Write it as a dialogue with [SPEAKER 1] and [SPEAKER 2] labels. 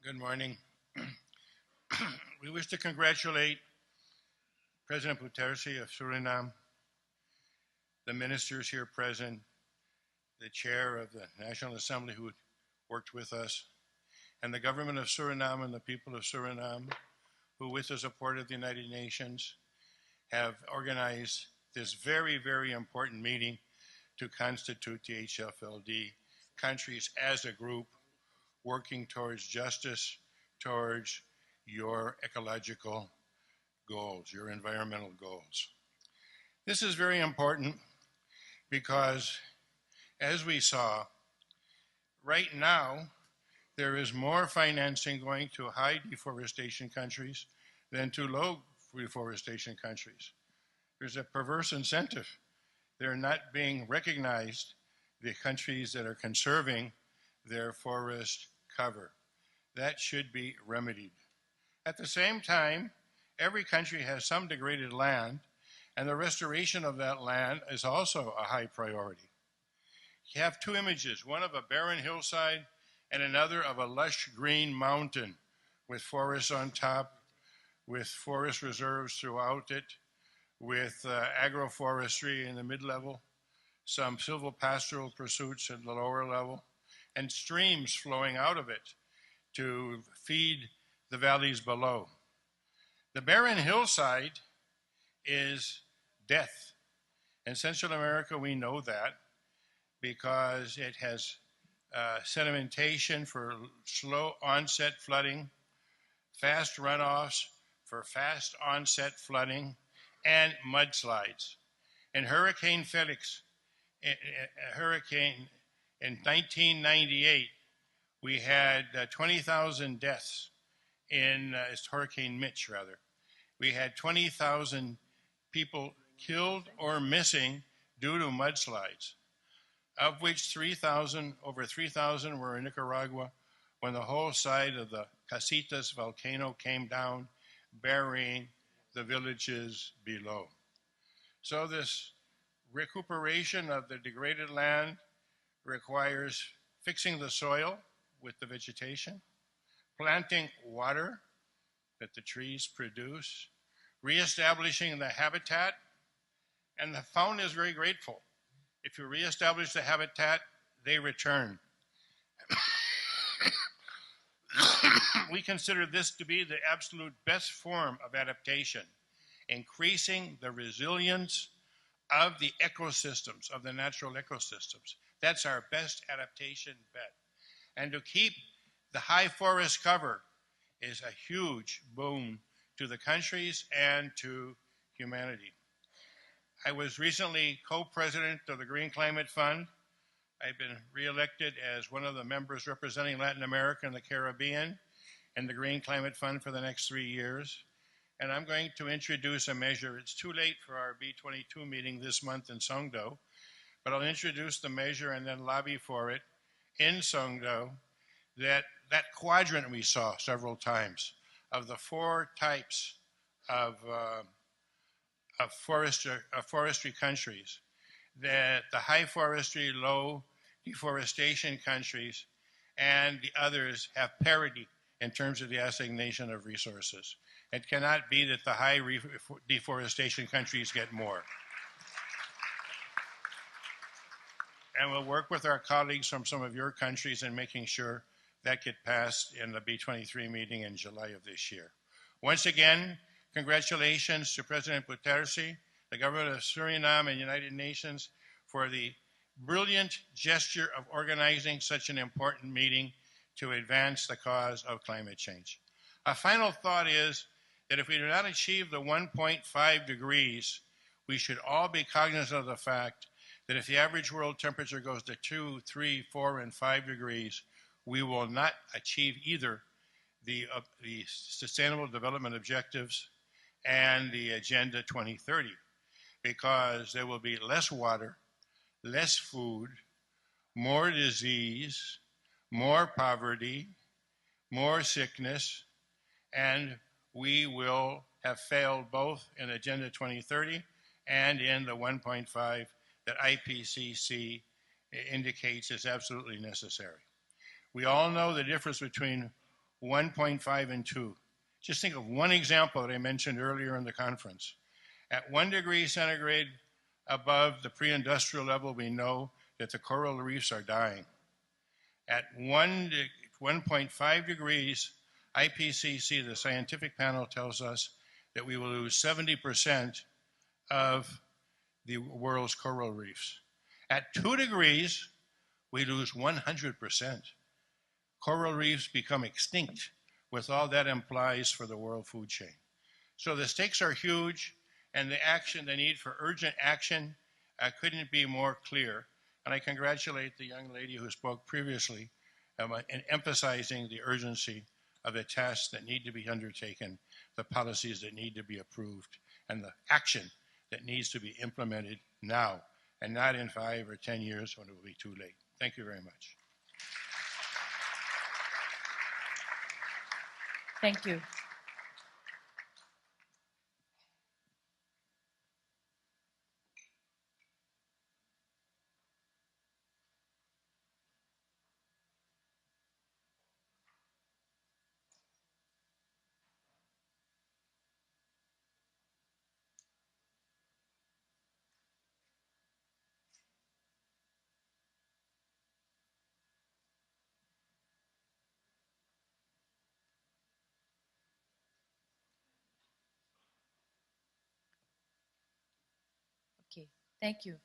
[SPEAKER 1] Good morning. We wish to congratulate President Bouterse of Suriname, the ministers here present, the chair of the National Assembly who worked with us, and the government of Suriname and the people of Suriname who, with the support of the United Nations, have organized this very, very important meeting to constitute the HFLD countries as a group working towards justice, towards your ecological goals, your environmental goals. This is very important because, as we saw, right now, there is more financing going to high deforestation countries than to low deforestation countries. There's a perverse incentive. They're not being recognized, the countries that are conserving their forest cover. That should be remedied. At the same time, every country has some degraded land, and the restoration of that land is also a high priority. You have two images, one of a barren hillside and another of a lush green mountain with forests on top, with forest reserves throughout it, with agroforestry in the mid-level, some silvopastoral pursuits at the lower level, and streams flowing out of it to feed the valleys below. The barren hillside is death. In Central America, we know that because it has sedimentation for slow onset flooding, fast runoffs for fast onset flooding, and mudslides. In Hurricane Felix, in 1998, we had 20,000 deaths in, it's Hurricane Mitch rather. We had 20,000 people killed or missing due to mudslides, of which over 3,000 were in Nicaragua when the whole side of the Casitas volcano came down, burying the villages below. So this recuperation of the degraded land requires fixing the soil with the vegetation, planting water that the trees produce, reestablishing the habitat, and the fauna is very grateful. If you reestablish the habitat, they return. We consider this to be the absolute best form of adaptation, increasing the resilience of the ecosystems, of the natural ecosystems. That's our best adaptation bet. And to keep the high forest cover is a huge boon to the countries and to humanity. I was recently co-president of the Green Climate Fund. I've been reelected as one of the members representing Latin America and the Caribbean in the Green Climate Fund for the next 3 years. And I'm going to introduce a measure. It's too late for our B22 meeting this month in Songdo, but I'll introduce the measure and then lobby for it in Songdo, that quadrant we saw several times of the 4 types of forestry countries, that the high forestry, low deforestation countries, and the others have parity in terms of the assignation of resources. It cannot be that the high deforestation countries get more. And we'll work with our colleagues from some of your countries in making sure that get passed in the B23 meeting in July of this year. Once again, congratulations to President Bouterse, the government of Suriname and United Nations for the brilliant gesture of organizing such an important meeting to advance the cause of climate change. A final thought is that if we do not achieve the 1.5 degrees, we should all be cognizant of the fact that if the average world temperature goes to 2, 3, 4, and 5 degrees, we will not achieve either the Sustainable Development Objectives and the Agenda 2030, because there will be less water, less food, more disease, more poverty, more sickness, and we will have failed both in Agenda 2030 and in the 1.5 that IPCC indicates is absolutely necessary. We all know the difference between 1.5 and 2. Just think of one example that I mentioned earlier in the conference. At 1 degree centigrade above the pre-industrial level, we know that the coral reefs are dying. At 1.5 degrees, IPCC, the scientific panel, tells us that we will lose 70% of the world's coral reefs. At 2 degrees, we lose 100%. Coral reefs become extinct with all that implies for the world food chain. So the stakes are huge, and the need for urgent action couldn't be more clear. And I congratulate the young lady who spoke previously in emphasizing the urgency of the tasks that need to be undertaken, the policies that need to be approved, and the action that needs to be implemented now, and not in 5 or 10 years when it will be too late. Thank you very much.
[SPEAKER 2] Thank you. Okay, thank you.